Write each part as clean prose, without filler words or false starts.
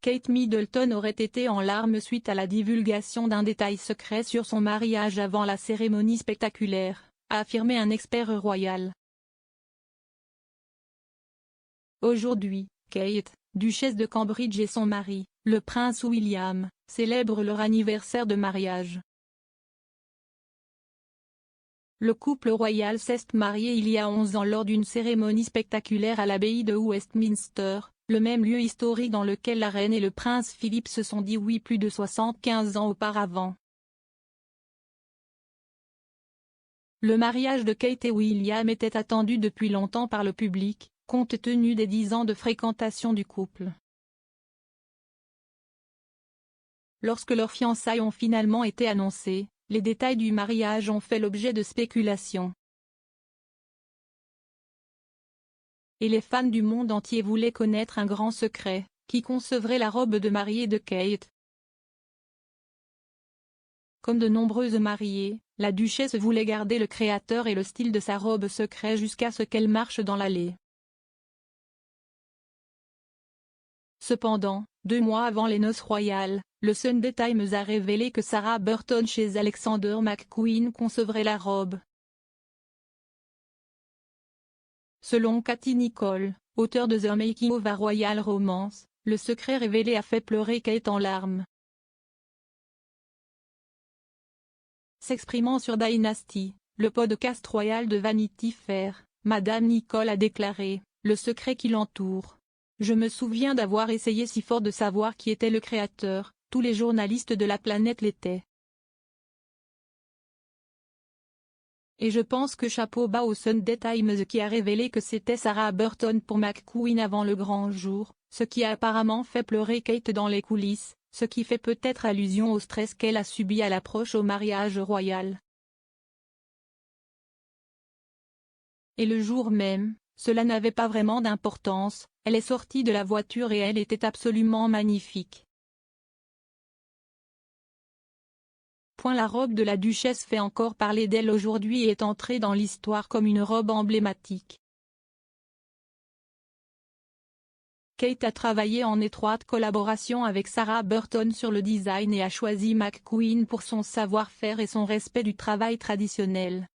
Kate Middleton aurait été en larmes suite à la divulgation d'un détail secret sur son mariage avant la cérémonie spectaculaire, a affirmé un expert royal. Aujourd'hui, Kate, duchesse de Cambridge et son mari, le prince William, célèbrent leur anniversaire de mariage. Le couple royal s'est marié il y a 11 ans lors d'une cérémonie spectaculaire à l'abbaye de Westminster, le même lieu historique dans lequel la reine et le prince Philippe se sont dit oui plus de 75 ans auparavant. Le mariage de Kate et William était attendu depuis longtemps par le public, compte tenu des 10 ans de fréquentation du couple. Lorsque leurs fiançailles ont finalement été annoncées, les détails du mariage ont fait l'objet de spéculations. Et les fans du monde entier voulaient connaître un grand secret, qui concevrait la robe de mariée de Kate. Comme de nombreuses mariées, la duchesse voulait garder le créateur et le style de sa robe secret jusqu'à ce qu'elle marche dans l'allée. Cependant, 2 mois avant les noces royales, le Sunday Times a révélé que Sarah Burton chez Alexander McQueen concevrait la robe. Selon Katie Nicholl, auteure de The Making of a Royal Romance, le secret révélé a fait pleurer Kate en larmes. S'exprimant sur Dynasty, le podcast royal de Vanity Fair, Madame Nicholl a déclaré « Le secret qui l'entoure. Je me souviens d'avoir essayé si fort de savoir qui était le créateur, tous les journalistes de la planète l'étaient. Et je pense que chapeau bas au Sunday Times qui a révélé que c'était Sarah Burton pour McQueen avant le grand jour, ce qui a apparemment fait pleurer Kate dans les coulisses, ce qui fait peut-être allusion au stress qu'elle a subi à l'approche au mariage royal. Et le jour même, cela n'avait pas vraiment d'importance, elle est sortie de la voiture et elle était absolument magnifique. La robe de la duchesse fait encore parler d'elle aujourd'hui et est entrée dans l'histoire comme une robe emblématique. Kate a travaillé en étroite collaboration avec Sarah Burton sur le design et a choisi McQueen pour son savoir-faire et son respect du travail traditionnel.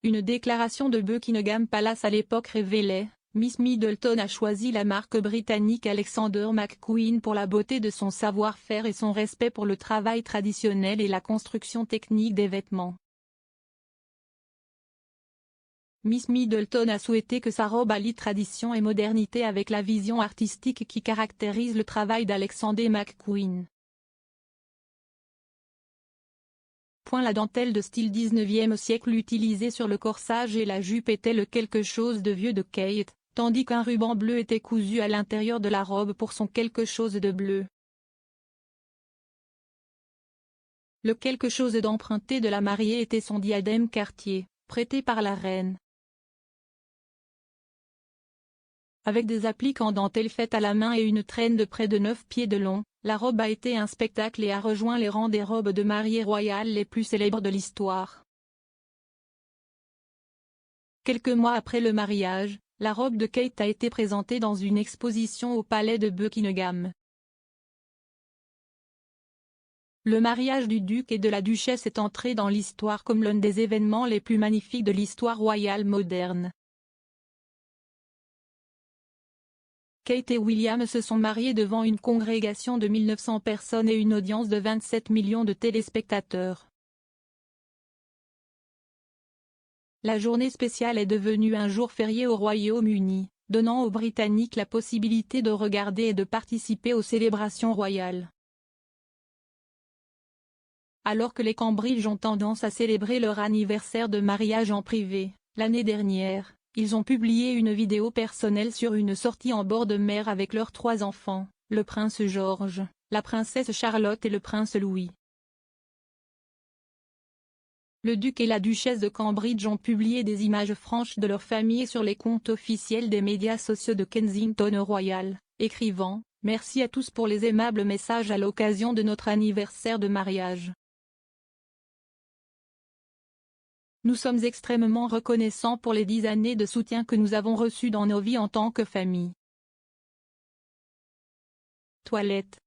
Une déclaration de Buckingham Palace à l'époque révélait « Miss Middleton a choisi la marque britannique Alexander McQueen pour la beauté de son savoir-faire et son respect pour le travail traditionnel et la construction technique des vêtements. » Miss Middleton a souhaité que sa robe allie tradition et modernité avec la vision artistique qui caractérise le travail d'Alexander McQueen. La dentelle de style 19e siècle utilisée sur le corsage et la jupe était le quelque chose de vieux de Kate, tandis qu'un ruban bleu était cousu à l'intérieur de la robe pour son quelque chose de bleu. Le quelque chose d'emprunté de la mariée était son diadème Cartier, prêté par la reine. Avec des appliques en dentelle faites à la main et une traîne de près de 9 pieds de long, la robe a été un spectacle et a rejoint les rangs des robes de mariée royales les plus célèbres de l'histoire. Quelques mois après le mariage, la robe de Kate a été présentée dans une exposition au palais de Buckingham. Le mariage du duc et de la duchesse est entré dans l'histoire comme l'un des événements les plus magnifiques de l'histoire royale moderne. Kate et William se sont mariés devant une congrégation de 1900 personnes et une audience de 27 millions de téléspectateurs. La journée spéciale est devenue un jour férié au Royaume-Uni, donnant aux Britanniques la possibilité de regarder et de participer aux célébrations royales. Alors que les Cambridge ont tendance à célébrer leur anniversaire de mariage en privé, l'année dernière, ils ont publié une vidéo personnelle sur une sortie en bord de mer avec leurs 3 enfants, le prince George, la princesse Charlotte et le prince Louis. Le duc et la duchesse de Cambridge ont publié des images franches de leur famille sur les comptes officiels des médias sociaux de Kensington Royal, écrivant « Merci à tous pour les aimables messages à l'occasion de notre anniversaire de mariage. Nous sommes extrêmement reconnaissants pour les 10 années de soutien que nous avons reçues dans nos vies en tant que famille. Toilette.